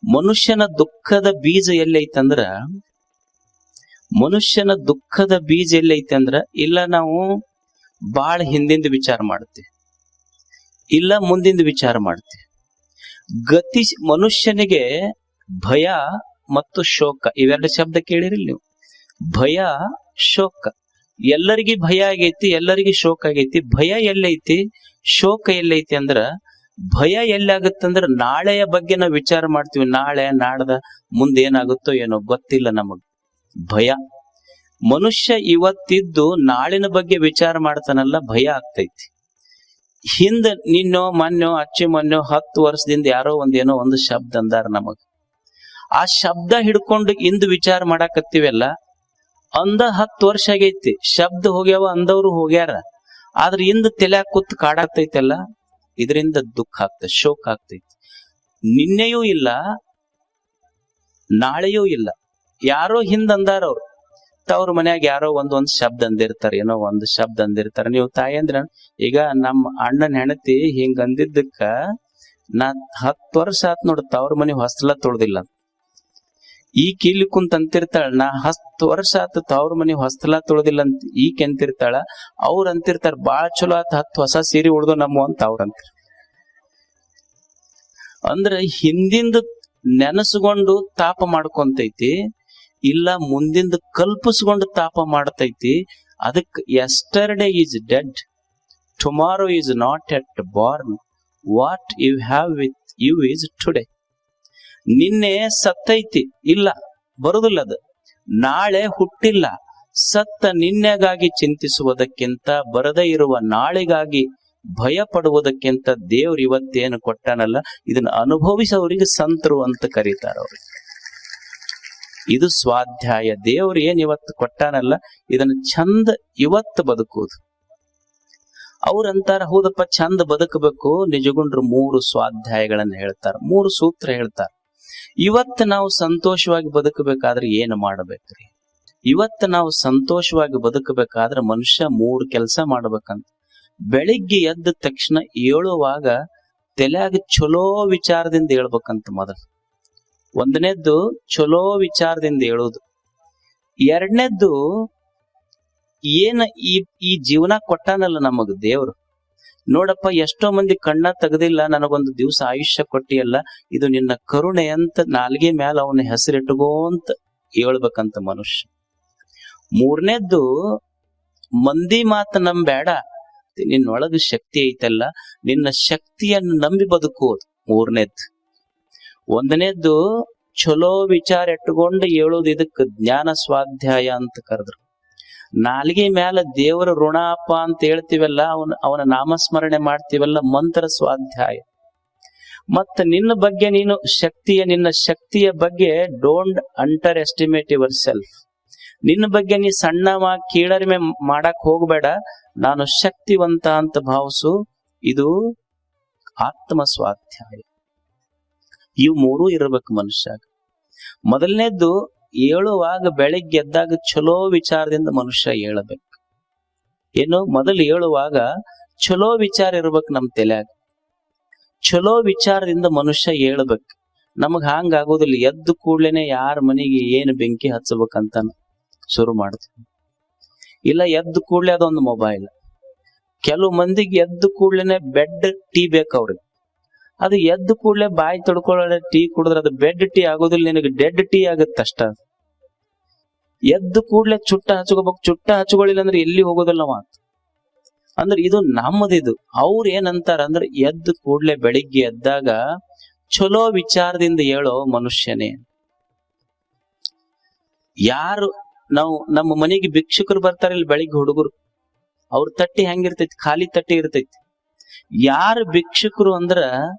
ಮನುಷ್ಯನ ದುಃಖದ ಬೀಜ ಎಲ್ಲೈತಂದ್ರ ಮನುಷ್ಯನ ದುಃಖದ ಬೀಜ ಎಲ್ಲೈತೆ ಅಂದ್ರ ಇಲ್ಲ ನಾವು ಬಾಳ ಹಿಂದಿಂದ ವಿಚಾರ ಮಾಡ್ತೀವಿ, ಇಲ್ಲ ಮುಂದಿಂದ ವಿಚಾರ ಮಾಡ್ತೀವಿ. ಮನುಷ್ಯನಿಗೆ ಭಯ ಮತ್ತು ಶೋಕ ಇವೆರಡು ಶಬ್ದ ಕೇಳಿರಿ ನೀವು. ಭಯ ಶೋಕ, ಎಲ್ಲರಿಗೂ ಭಯ ಆಗೈತಿ, ಎಲ್ಲರಿಗೂ ಶೋಕ ಆಗೈತಿ. ಭಯ ಎಲ್ಲೈತಿ, ಶೋಕ ಎಲ್ಲೈತಿ ಅಂದ್ರ ಭಯ ಎಲ್ಲಾಗತ್ತಂದ್ರ ನಾಳೆಯ ಬಗ್ಗೆ ನಾವು ವಿಚಾರ ಮಾಡ್ತೀವಿ. ನಾಳೆ ನಾಡ್ದ ಮುಂದೆ ಏನಾಗುತ್ತೋ ಏನೋ ಗೊತ್ತಿಲ್ಲ ನಮಗ್. ಭಯ. ಮನುಷ್ಯ ಇವತ್ತಿದ್ದು ನಾಳಿನ ಬಗ್ಗೆ ವಿಚಾರ ಮಾಡ್ತಾನಲ್ಲ, ಭಯ ಆಗ್ತೈತಿ. ಹಿಂದ ನಿನ್ನೋ ಮೊನ್ನೋ ಅಚ್ಚಿ ಮೊನ್ನೋ 10 ವರ್ಷದಿಂದ ಯಾರೋ ಒಂದೇನೋ ಒಂದು ಶಬ್ದ ಅಂದಾರ ನಮಗ್. ಆ ಶಬ್ದ ಹಿಡ್ಕೊಂಡು ಇಂದು ವಿಚಾರ ಮಾಡಾಕತ್ತೀವಲ್ಲ, ಅಂದ 10 ವರ್ಷ ಆಗೈತಿ, ಶಬ್ದ ಹೋಗ್ಯಾವ, ಅಂದವ್ರು ಹೋಗ್ಯಾರ. ಆದ್ರೆ ಇಂದ ತಲ್ಯಾಗ ಕೂತ್ ಕಾಡಾಗ್ತೈತಲ್ಲ, ಇದರಿಂದ ದುಃಖ ಆಗ್ತೈತಿ, ಶೋಕ ಆಗ್ತೈತಿ. ನಿನ್ನೆಯೂ ಇಲ್ಲ, ನಾಳೆಯೂ ಇಲ್ಲ. ಯಾರೋ ಹಿಂದ ಅಂದಾರ ಅವ್ರು, ತವ್ರ ಮನ್ಯಾಗ ಯಾರೋ ಒಂದೊಂದ್ ಶಬ್ದ ಅಂದಿರ್ತಾರ, ಏನೋ ಒಂದು ಶಬ್ದ ಅಂದಿರ್ತಾರ. ನೀವು ತಾಯಿ ಅಂದ್ರ ಈಗ ನಮ್ಮ ಅಣ್ಣನ ಹೆಣತಿ ಹಿಂಗ ಅಂದಿದ್ದಕ್ಕ ನಾ 10 ವರ್ಷ ಆತ್ ನೋಡ ತವ್ರ ಮನೆ ಹೊಸಲ ತೊಳ್ದಿಲ್ಲ. ಈ ಕೀಲಿ ಕುಂತ ಅಂತಿರ್ತಾಳ, ನಾ 10 ವರ್ಷ ಆತ ತವ್ರ ಮನೆ ಹೊಸಲ ತೊಳ್ದಿಲ್ಲ ಅಂತ ಈಕೆ ಅಂತಿರ್ತಾಳ. ಅವ್ರ ಅಂತಿರ್ತಾರ ಬಾಳ ಚಲೋ ಆತ 10 ಹೊಸ ಸೀರೆ ಉಳ್ದು ನಮ್ಮ ಅಂತ ಅವ್ರ ಅಂತಾರ. ಅಂದ್ರ ಹಿಂದಿಂದ ನೆನಸ್ಕೊಂಡು ತಾಪ ಮಾಡ್ಕೊಂತೈತಿ, ಇಲ್ಲ ಮುಂದಿಂದ ಕಲ್ಪಿಸ್ಕೊಂಡು ತಾಪ ಮಾಡ್ತೈತಿ. ಅದಕ್ yesterday is dead, tomorrow is not yet born, what you have with you is today. ನಿನ್ನೆ ಸತ್ತೈತಿ, ಇಲ್ಲ ಬರುದಿಲ್ಲ ಅದು. ನಾಳೆ ಹುಟ್ಟಿಲ್ಲ. ಸತ್ತ ನಿನ್ನೆಗಾಗಿ ಚಿಂತಿಸುವುದಕ್ಕಿಂತ, ಬರದೇ ಇರುವ ನಾಳೆಗಾಗಿ ಭಯ ಪಡುವುದಕ್ಕಿಂತ ದೇವ್ರು ಇವತ್ತೇನು ಕೊಟ್ಟಾನಲ್ಲ, ಇದನ್ನ ಅನುಭವಿಸೋರಿಗೆ ಸಂತರು ಅಂತ ಕರೀತಾರ ಅವ್ರಿಗೆ. ಇದು ಸ್ವಾಧ್ಯಾಯ. ದೇವ್ರು ಏನ್ ಇವತ್ತು ಕೊಟ್ಟಾನಲ್ಲ, ಇದನ್ನ ಚಂದ ಇವತ್ತು ಬದುಕುವುದು. ಅವ್ರಂತಾರ ಹೌದಪ್ಪ ಚಂದ ಬದುಕಬೇಕು. ನಿಜಗುಂಡ್ರು 3 ಸ್ವಾಧ್ಯಾಯಗಳನ್ನ ಹೇಳ್ತಾರ, 3 ಸೂತ್ರ ಹೇಳ್ತಾರ. ಇವತ್ತು ನಾವು ಸಂತೋಷವಾಗಿ ಬದುಕಬೇಕಾದ್ರೆ ಏನು ಮಾಡಬೇಕ್ರಿ? ಇವತ್ತು ನಾವು ಸಂತೋಷವಾಗಿ ಬದುಕಬೇಕಾದ್ರೆ ಮನುಷ್ಯ 3 ಕೆಲಸ ಮಾಡ್ಬೇಕಂತ. ಬೆಳಿಗ್ಗೆ ಎದ್ದ ತಕ್ಷಣ ಏಳುವಾಗ ತಲೆಯಾಗ ಚಲೋ ವಿಚಾರದಿಂದ ಹೇಳ್ಬೇಕಂತ. ಮೊದಲು ಒಂದನೇದ್ದು ಚಲೋ ವಿಚಾರದಿಂದ ಹೇಳೋದು. ಎರಡನೇದ್ದು ಏನ ಈ ಜೀವನ ಕೊಟ್ಟಾನಲ್ಲ ನಮಗ್ ದೇವ್ರು, ನೋಡಪ್ಪ ಎಷ್ಟೋ ಮಂದಿ ಕಣ್ಣ ತೆಗೆದಿಲ್ಲ, ನನಗೊಂದು ದಿವಸ ಆಯುಷ್ಯ ಕೊಟ್ಟಿಯಲ್ಲ, ಇದು ನಿನ್ನ ಕರುಣೆ ಅಂತ ನಾಲ್ಗೆ ಮ್ಯಾಲ ಅವನ ಹೆಸರಿಟ್ಟುಗೋಂತ ಹೇಳ್ಬೇಕಂತ ಮನುಷ್ಯ. ಮೂರನೇದ್ದು ಮಂದಿ ಮಾತು ನಂಬೇಡ, ನಿನ್ನೊಳಗ ಶಕ್ತಿ ಐತಲ್ಲ, ನಿನ್ನ ಶಕ್ತಿಯನ್ನು ನಂಬಿ ಬದುಕುವುದು ಮೂರನೇದ್ದು. ಒಂದನೇದ್ದು ಚಲೋ ವಿಚಾರ ಇಟ್ಟುಕೊಂಡು ಹೇಳೋದು, ಇದಕ್ಕೆ ಜ್ಞಾನ ಸ್ವಾಧ್ಯಾಯ ಅಂತ ಕರೆದ್ರು. ನಾಲ್ಗೆ ಮ್ಯಾಲ ದೇವರ ಋಣಪ್ಪ ಅಂತ ಹೇಳ್ತೀವಲ್ಲ, ಅವನ ನಾಮಸ್ಮರಣೆ ಮಾಡ್ತೀವಲ್ಲ, ಮಂತ್ರ ಸ್ವಾಧ್ಯಾಯ. ಮತ್ತ ನಿನ್ನ ಬಗ್ಗೆ ನೀನು ನಿನ್ನ ಶಕ್ತಿಯ ಬಗ್ಗೆ don't under estimate your self. ನಿನ್ನ ಬಗ್ಗೆ ನೀ ಸಣ್ಣ ಕೀಳರಿಮೆ ಮಾಡಕ್ ಹೋಗ್ಬೇಡ, ನಾನು ಶಕ್ತಿವಂತ ಅಂತ ಭಾವಿಸು. ಇದು ಆತ್ಮ ಸ್ವಾಧ್ಯಾಯ. ಇವು 3 ಇರ್ಬೇಕು ಮನುಷ್ಯಾಗ. ಮೊದಲನೇದ್ದು ಏಳುವಾಗ ಬೆಳಿಗ್ಗೆ ಎದ್ದಾಗ ಚಲೋ ವಿಚಾರದಿಂದ ಮನುಷ್ಯ ಏಳಬೇಕು. ಏನು ಮೊದಲು ಏಳುವಾಗ ಚಲೋ ವಿಚಾರ ಇರ್ಬೇಕು ನಮ್ ತಲೆಯಾಗ. ಚಲೋ ವಿಚಾರದಿಂದ ಮನುಷ್ಯ ಏಳ್ಬೇಕು. ನಮಗ್ ಹಾಂಗ ಆಗೋದಿಲ್ಲ. ಎದ್ದು ಕೂಡ್ಲೇನೆ ಯಾರ ಮನೆಗೆ ಏನು ಬೆಂಕಿ ಹಚ್ಚಬೇಕಂತ ಶುರು ಮಾಡ್ತೀವಿ. ಇಲ್ಲ ಎದ್ದು ಕೂಡ್ಲೆ ಅದೊಂದು ಮೊಬೈಲ್. ಕೆಲವು ಮಂದಿಗೆ ಎದ್ದು ಕೂಡ್ಲೇನೆ ಬೆಡ್ ಟೀ ಬೇಕು ಅವ್ರಿಗೆ. ಅದು ಎದ್ದು ಕೂಡ್ಲೆ ಬಾಯಿ ತೊಡ್ಕೊಳ್ಳೋ ಟೀ ಕುಡಿದ್ರೆ ಅದು ಬೆಡ್ ಟೀ ಆಗೋದಿಲ್ಲ, ನಿನಗೆ ಡೆಡ್ ಟೀ ಆಗುತ್ತಷ್ಟ. ಎದ್ದು ಕೂಡ್ಲೆ ಚುಟ್ಟ ಹಚ್ಕೋಬೇಕು, ಚುಟ್ಟ ಹಚ್ಕೊಳ್ಳಿಲ್ಲ ಅಂದ್ರೆ ಎಲ್ಲಿ ಹೋಗೋದಿಲ್ಲ ಮಾತು. ಅಂದ್ರೆ ಇದು ನಮ್ಮದಿದು. ಅವ್ರು ಏನಂತಾರ ಅಂದ್ರೆ ಎದ್ದು ಕೂಡ್ಲೆ ಬೆಳಿಗ್ಗೆ ಎದ್ದಾಗ ಚಲೋ ವಿಚಾರದಿಂದ ಹೇಳೋ ಮನುಷ್ಯನೇ. ಯಾರು ನಮ್ಮ ಮನೆಗೆ ಭಿಕ್ಷುಕರು ಬರ್ತಾರೆ ಇಲ್ಲಿ ಬೆಳಿಗ್ಗೆ ಹುಡುಗರು, ಅವ್ರ ತಟ್ಟಿ ಹೆಂಗಿರ್ತೈತಿ? ಖಾಲಿ ತಟ್ಟಿ ಇರ್ತೈತಿ. ಯಾರು ಭಿಕ್ಷುಕರು ಅಂದ್ರ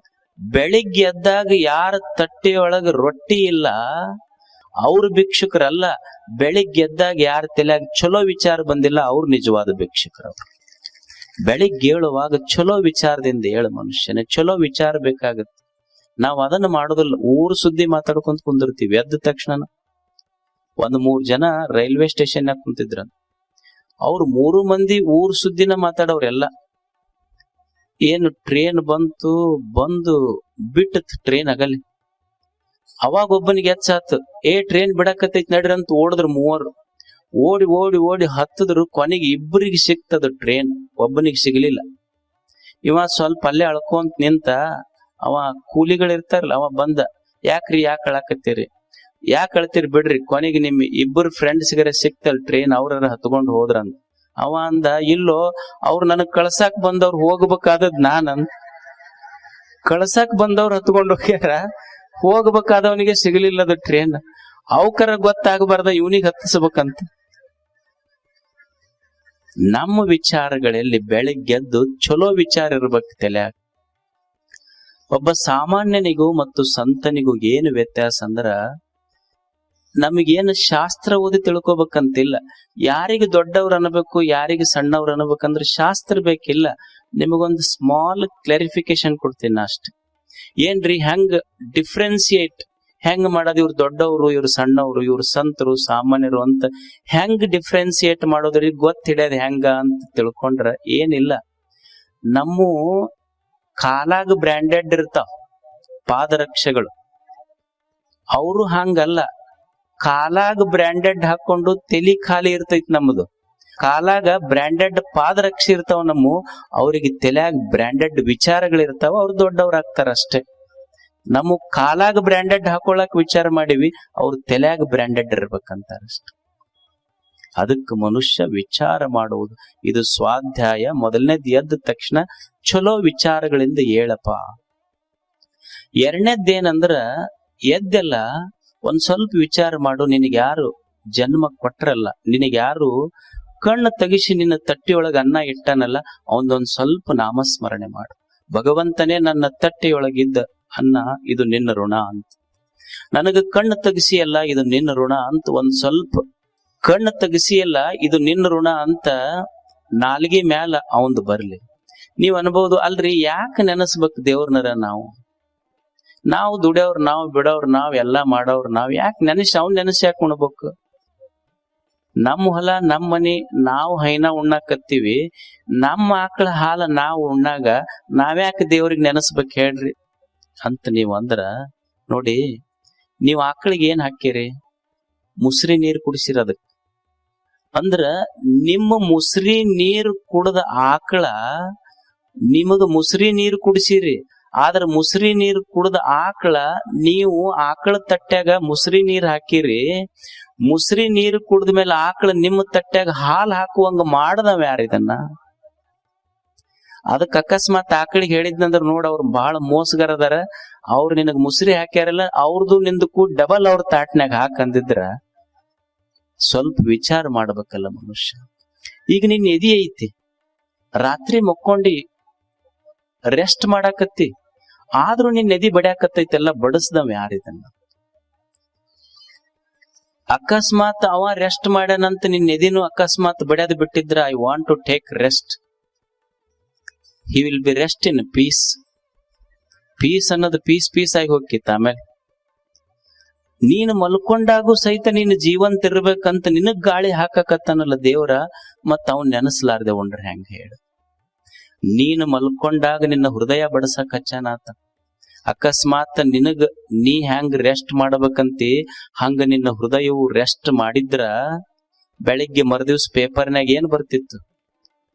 ಬೆಳಿಗ್ಗೆ ಎದ್ದಾಗ ಯಾರ ತಟ್ಟೆಯೊಳಗ ರೊಟ್ಟಿ ಇಲ್ಲ ಅವ್ರ ಭಿಕ್ಷುಕರಲ್ಲ. ಬೆಳಿಗ್ಗೆ ಎದ್ದಾಗ ಯಾರ ತಲೆಯಾಗ ಚಲೋ ವಿಚಾರ ಬಂದಿಲ್ಲ ಅವ್ರು ನಿಜವಾದ ಭಿಕ್ಷುಕರು. ಬೆಳಿಗ್ಗೆ ಹೇಳುವಾಗ ಚಲೋ ವಿಚಾರದಿಂದ ಹೇಳು ಮನುಷ್ಯನೇ. ಚಲೋ ವಿಚಾರ ಬೇಕಾಗತ್ತೆ. ನಾವ್ ಅದನ್ನ ಮಾಡೋದಿಲ್ಲ. ಊರು ಸುದ್ದಿ ಮಾತಾಡ್ಕೊಂತ ಕುಂದಿರ್ತೀವಿ. ಎದ್ದ ತಕ್ಷಣ 3 ಜನ ರೈಲ್ವೆ ಸ್ಟೇಷನ್ ಕುಂತಿದ್ರ. ಅವ್ರು 3 ಮಂದಿ ಊರ್ ಸುದ್ದಿನ ಮಾತಾಡೋರೆಲ್ಲ. ಏನು ಟ್ರೇನ್ ಬಂದು ಬಿಟ್ಟು ಟ್ರೇನ್ ಆಗಲಿ ಅವಾಗ ಒಬ್ಬನಿಗೆ ಎಚ್ಚಾತು, ಟ್ರೈನ್ ಬಿಡಕತ್ತೈತಿ ನಡ್ರಿ ಅಂತ ಓಡಿದ್ರು ಮೂವರು. ಓಡಿ ಓಡಿ ಓಡಿ ಹತ್ತಿದ್ರು. ಕೊನೆಗೆ ಇಬ್ಬರಿಗೆ ಸಿಕ್ತದ ಟ್ರೈನ್, ಒಬ್ಬನಿಗೆ ಸಿಗಲಿಲ್ಲ. ಇವ ಸ್ವಲ್ಪ ಅಲ್ಲೇ ಅಳ್ಕೊಂತ ನಿಂತ. ಅವ ಕೂಲಿಗಳಿರ್ತಾರಲ್ಲ, ಅವ ಬಂದ, ಯಾಕ್ರಿ ಯಾಕೆ ಅಳಕತ್ತೀರಿ, ಯಾಕೆ ಅಳ್ತೀರಿ ಬಿಡ್ರಿ, ಕೊನೆಗೆ ನಿಮ್ ಇಬ್ಬರು ಫ್ರೆಂಡ್ಸ್ಗರ ಸಿಕ್ತಲ್ ಟ್ರೈನ್, ಅವ್ರ ಹತ್ಕೊಂಡು ಹೋದ್ರಂತ. ಅವ ಅಂದ, ಇಲ್ಲೋ ಅವ್ರು ನನಗ್ ಕಳ್ಸಾಕ್ ಬಂದವ್ರು, ಹೋಗ್ಬೇಕಾದದ್ ನಾನಂತ. ಕಳ್ಸಾಕ್ ಬಂದವ್ರು ಹತ್ಕೊಂಡು ಹೋಗ್ಯಾರ, ಹೋಗ್ಬೇಕಾದವನಿಗೆ ಸಿಗಲಿಲ್ಲದ ಟ್ರೈನ್. ಅವಕರ ಗೊತ್ತಾಗಬಾರ್ದ ಇವನಿಗೆ ಹತ್ತಿಸ್ಬೇಕಂತ. ನಮ್ಮ ವಿಚಾರಗಳಲ್ಲಿ ಬೆಳಿಗ್ಗೆದ್ದು ಚಲೋ ವಿಚಾರ ಇರ್ಬೇಕು ತಲ್ಯಾಗ. ಒಬ್ಬ ಸಾಮಾನ್ಯನಿಗೂ ಮತ್ತು ಸಂತನಿಗೂ ಏನು ವ್ಯತ್ಯಾಸ ಅಂದ್ರ, ನಮಗೇನು ಶಾಸ್ತ್ರ ಓದಿ ತಿಳ್ಕೊಬೇಕಂತಿಲ್ಲ. ಯಾರಿಗೆ ದೊಡ್ಡವ್ರು ಅನ್ಬೇಕು, ಯಾರಿಗೆ ಸಣ್ಣವ್ರು ಅನ್ಬೇಕಂದ್ರೆ ಶಾಸ್ತ್ರ ಬೇಕಿಲ್ಲ. ನಿಮಗೊಂದು ಸ್ಮಾಲ್ ಕ್ಲಾರಿಫಿಕೇಶನ್ ಕೊಡ್ತೀನಿ ಅಷ್ಟೆ. ಏನ್ರಿ ಹೆಂಗ್ ಡಿಫ್ರೆನ್ಸಿಯೇಟ್ ಹೆಂಗ್ ಮಾಡೋದು, ಇವ್ರು ದೊಡ್ಡವರು, ಇವ್ರು ಸಣ್ಣವರು, ಇವ್ರು ಸಂತರು, ಸಾಮಾನ್ಯರು ಅಂತ ಹೆಂಗ್ ಡಿಫ್ರೆನ್ಸಿಯೇಟ್ ಮಾಡೋದ್ರಿಗೆ ಗೊತ್ತಿಡ್ಯದ ಹೆಂಗ ಅಂತ ತಿಳ್ಕೊಂಡ್ರ ಏನಿಲ್ಲ. ನಮ್ಮ ಕಾಲಾಗ ಬ್ರ್ಯಾಂಡೆಡ್ ಇರ್ತಾವ ಪಾದರಕ್ಷೆಗಳು, ಅವರು ಹಂಗಲ್ಲ. ಕಾಲಾಗ ಬ್ರ್ಯಾಂಡೆಡ್ ಹಾಕೊಂಡು ತಲಿ ಖಾಲಿ ಇರ್ತೈತಿ ನಮ್ಮದು. ಕಾಲಾಗ ಬ್ರ್ಯಾಂಡೆಡ್ ಪಾದರಕ್ಷೆ ಇರ್ತಾವ ನಮ್ಮ, ಅವ್ರಿಗೆ ತಲೆಯಾಗ ಬ್ರ್ಯಾಂಡೆಡ್ ವಿಚಾರಗಳಿರ್ತಾವ, ಅವ್ರು ದೊಡ್ಡವ್ರ ಆಗ್ತಾರ ಅಷ್ಟೇ. ನಮ್ಮ ಕಾಲಾಗ ಬ್ರ್ಯಾಂಡೆಡ್ ಹಾಕೊಳಕ್ ವಿಚಾರ ಮಾಡಿವಿ, ಅವ್ರ ತಲೆಯಾಗ ಬ್ರ್ಯಾಂಡೆಡ್ ಇರ್ಬೇಕಂತಾರ ಅಷ್ಟೆ. ಅದಕ್ಕೆ ಮನುಷ್ಯ ವಿಚಾರ ಮಾಡುವುದು, ಇದು ಸ್ವಾಧ್ಯಾಯ. ಮೊದಲನೇದ್ ಎದ್ದ ತಕ್ಷಣ ಚಲೋ ವಿಚಾರಗಳಿಂದ ಹೇಳಪ್ಪ. ಎರಡನೇದ್ದೇನಂದ್ರ, ಎದ್ದೆಲ್ಲ ಒಂದ್ ಸ್ವಲ್ಪ ವಿಚಾರ ಮಾಡು. ನಿನಗ್ಯಾರು ಜನ್ಮ ಕೊಟ್ರಲ್ಲ, ನಿನಗ್ಯಾರು ಕಣ್ಣು ತೆಗಿಸಿ ನಿನ್ನ ತಟ್ಟಿಯೊಳಗ ಅನ್ನ ಇಟ್ಟನಲ್ಲ, ಅವನದೊಂದ್ ಸ್ವಲ್ಪ ನಾಮಸ್ಮರಣೆ ಮಾಡು. ಭಗವಂತನೇ ನನ್ನ ತಟ್ಟೆಯೊಳಗಿದ್ದ ಅನ್ನ, ಇದು ನಿನ್ನ ಋಣ ಅಂತ. ನನಗ ಕಣ್ಣು ತೆಗಿಸಿಯಲ್ಲ, ಇದು ನಿನ್ನ ಋಣ ಅಂತ ಒಂದ್ ಸ್ವಲ್ಪ ಕಣ್ಣು ತೆಗಿಸಿಯಲ್ಲ, ಇದು ನಿನ್ನ ಋಣ ಅಂತ ನಾಲ್ಗಿ ಮ್ಯಾಲ ಅವಂದು ಬರ್ಲಿ. ನೀವ್ ಅನ್ಬಹುದು, ಅಲ್ರಿ ಯಾಕೆ ನೆನಸ್ಬೇಕು ದೇವ್ರನರ? ನಾವು ದುಡಿಯವ್ರು, ನಾವು ಬಿಡೋರು, ನಾವ್ ಎಲ್ಲಾ ಮಾಡೋರು, ನಾವ್ ಯಾಕೆ ಅವ್ನ್ ನೆನಸಿ ಯಾಕೆ ಉಣ್ಬೇಕು? ನಮ್ಮ ಹೊಲ, ನಮ್ಮ ಮನಿ, ನಾವು ಹೈನ ಉಣ್ಣಾಕತ್ತೀವಿ. ನಮ್ಮ ಆಕಳ ಹಾಲ ನಾವು ಉಣ್ಣಾಗ ನಾವ್ಯಾಕೆ ದೇವ್ರಿಗೆ ನೆನಸ್ಬೇಕು ಹೇಳ್ರಿ ಅಂತ ನೀವ್ ಅಂದ್ರ, ನೋಡಿ, ನೀವ್ ಆಕಳಿಗೆ ಏನ್ ಹಾಕಿರಿ? ಮುಸ್ರಿ ನೀರು ಕುಡಿಸಿರ. ಅದಕ್ಕೆ ಅಂದ್ರ ನಿಮ್ಮ ಮುಸ್ರಿ ನೀರು ಕುಡದ ಆಕಳ ನಿಮಗ ಮುಸ್ರಿ ನೀರು ಕುಡಿಸಿರಿ. ಆದ್ರ ಮುಸ್ರಿ ನೀರು ಕುಡ್ದ ಆಕಳ, ನೀವು ಆಕಳ ತಟ್ಟ್ಯಾಗ ಮುಸ್ರಿ ನೀರ್ ಹಾಕಿರಿ. ಮುಸ್ರಿ ನೀರು ಕುಡ್ದ ಮೇಲೆ ಆಕಳ ನಿಮ್ಮ ತಟ್ಟ್ಯಾಗ ಹಾಲು ಹಾಕುವಂಗ ಮಾಡದವ ಯಾರಿದನ್ನ? ಅದಕ್ಕೆ ಅಕಸ್ಮಾತ್ ಆಕಳಿಗೆ ಹೇಳಿದ್ನಂದ್ರ, ನೋಡ್ ಅವ್ರು ಬಹಳ ಮೋಸಗಾರ ಅದಾರ, ಅವ್ರು ನಿನಗ್ ಮುಸ್ರಿ ಹಾಕ್ಯಾರಲ್ಲ, ಅವ್ರದು ನಿಂದಕ್ಕೂ ಡಬಲ್ ಅವ್ರ ತಾಟ್ನ್ಯಾಗ ಹಾಕಂದಿದ್ರ ಸ್ವಲ್ಪ ವಿಚಾರ ಮಾಡ್ಬೇಕಲ್ಲ ಮನುಷ್ಯ. ಈಗ ನಿನ್ ಎದಿ ಐತಿ, ರಾತ್ರಿ ಮಕ್ಕೊಂಡಿ ರೆಸ್ಟ್ ಮಾಡಾಕತ್ತಿ, ಆದ್ರೂ ನಿನ್ ಎದಿ ಬಡ್ಯಾಕತ್ತೈತೆಲ್ಲ, ಬಡಸ್ದವ್ ಯಾರಿದನ್ನ? ಅಕಸ್ಮಾತ್ ಅವ ರೆಸ್ಟ್ ಮಾಡ್ಯಾನಂತ ನಿನ್ ಎದಿನೂ ಅಕಸ್ಮಾತ್ ಬಡ್ಯಾದ ಬಿಟ್ಟಿದ್ರ, I want to take rest, he will be rest in peace. Peace ಅನ್ನೋದು ಪೀಸ್ ಆಗಿ ಹೋಗಿತ್ತ. ಆಮೇಲೆ ನೀನು ಮಲ್ಕೊಂಡಾಗೂ ಸಹಿತ ನೀನು ಜೀವಂತ ಇರ್ಬೇಕಂತ ನಿನಗ್ ಗಾಳಿ ಹಾಕಕತ್ತಾನಲ್ಲ ದೇವ್ರ, ಮತ್ ಅವನ್ ನೆನಸ್ಲಾರ್ದೆ ಉಂಡ್ರೆ ಹೆಂಗ ಹೇಳು? ನೀನು ಮಲ್ಕೊಂಡಾಗ ನಿನ್ನ ಹೃದಯ ಬಡಸಕ್ ಹಚ್ಚಾನಾತ. ಅಕಸ್ಮಾತ್ ನೀ ಹೆಂಗ್ ರೆಸ್ಟ್ ಮಾಡ್ಬೇಕಂತಿ ಹಂಗ ನಿನ್ನ ಹೃದಯವು ರೆಸ್ಟ್ ಮಾಡಿದ್ರ, ಬೆಳಿಗ್ಗೆ ಮರುದಿವ್ಸ ಪೇಪರ್ನಾಗ ಏನ್ ಬರ್ತಿತ್ತು?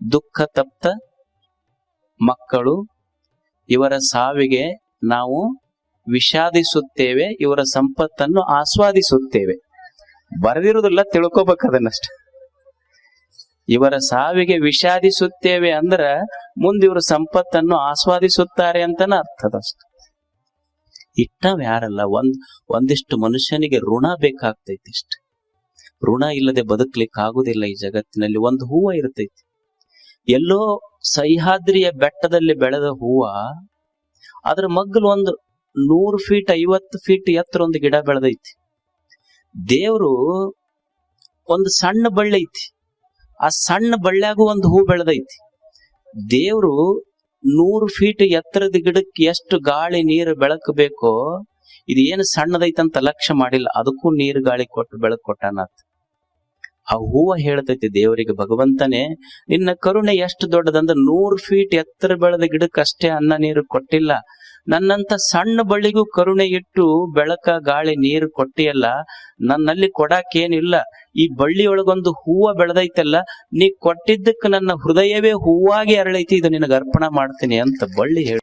ದುಃಖ ತಪ್ತ ಮಕ್ಕಳು, ಇವರ ಸಾವಿಗೆ ನಾವು ವಿಷಾದಿಸುತ್ತೇವೆ, ಇವರ ಸಂಪತ್ತನ್ನು ಆಸ್ವಾದಿಸುತ್ತೇವೆ. ಬರೆದಿರುವುದಿಲ್ಲ, ತಿಳ್ಕೊಬೇಕದನ್ನಷ್ಟ. ಇವರ ಸಾವಿಗೆ ವಿಷಾದಿಸುತ್ತೇವೆ ಅಂದ್ರ ಮುಂದೆ ಇವರು ಸಂಪತ್ತನ್ನು ಆಸ್ವಾದಿಸುತ್ತಾರೆ ಅಂತನ ಅರ್ಥದಷ್ಟ. ಇಟ್ಟವ್ ಯಾರಲ್ಲ, ಒಂದಿಷ್ಟು ಮನುಷ್ಯನಿಗೆ ಋಣ ಬೇಕಾಗ್ತೈತಿ. ಇಷ್ಟ ಋಣ ಇಲ್ಲದೆ ಬದುಕ್ಲಿಕ್ಕೆ ಆಗುದಿಲ್ಲ ಈ ಜಗತ್ತಿನಲ್ಲಿ. ಒಂದು ಹೂವ ಇರ್ತೈತಿ, ಎಲ್ಲೋ ಸಹ್ಯಾದ್ರಿಯ ಬೆಟ್ಟದಲ್ಲಿ ಬೆಳೆದ ಹೂವ, ಅದ್ರ ಮಗ್ಗಲು ಒಂದು 100 ಫೀಟ್ 50 ಫೀಟ್ ಎತ್ತರ ಒಂದು ಗಿಡ ಬೆಳೆದೈತಿ. ದೇವ್ರು ಒಂದು ಸಣ್ಣ ಬಳ್ಳಿ ಐತಿ, ಆ ಸಣ್ಣ ಬಳ್ಳ್ಯಾಗೂ ಒಂದು ಹೂ ಬೆಳೆದೈತಿ. ದೇವ್ರು 100 ಫೀಟ್ ಎತ್ತರದ ಗಿಡಕ್ಕೆ ಎಷ್ಟು ಗಾಳಿ ನೀರು ಬೆಳಕು ಬೇಕೋ, ಇದು ಏನು ಸಣ್ಣದೈತಂತ ಲಕ್ಷ್ಯ ಮಾಡಿಲ್ಲ, ಅದಕ್ಕೂ ನೀರು ಗಾಳಿ ಕೊಟ್ಟು ಬೆಳಕು ಕೊಟ್ಟಾನತ್. ಆ ಹೂವ ಹೇಳ್ತೈತಿ ದೇವರಿಗೆ, ಭಗವಂತನೇ ನಿನ್ನ ಕರುಣೆ ಎಷ್ಟು ದೊಡ್ಡದಂದ್ರೆ 100 ಫೀಟ್ ಎತ್ತರ ಬೆಳೆದ ಗಿಡಕ್ಕೆ ಅಷ್ಟೇ ಅನ್ನ ನೀರು ಕೊಟ್ಟಿಲ್ಲ, ನನ್ನಂತ ಸಣ್ಣ ಬಳ್ಳಿಗೂ ಕರುಣೆ ಇಟ್ಟು ಬೆಳಕ ಗಾಳಿ ನೀರು ಕೊಟ್ಟಿಯಲ್ಲ, ನನ್ನಲ್ಲಿ ಕೊಡಾಕೇನಿಲ್ಲ. ಈ ಬಳ್ಳಿಯೊಳಗೊಂದು ಹೂವ ಬೆಳೆದೈತಲ್ಲ, ನೀ ಕೊಟ್ಟಿದ್ದಕ್ಕೆ ನನ್ನ ಹೃದಯವೇ ಹೂವಾಗಿ ಅರಳೈತಿ, ಇದು ನಿನಗೆ ಅರ್ಪಣೆ ಮಾಡ್ತೀನಿ ಅಂತ ಬಳ್ಳಿ ಹೇಳಿ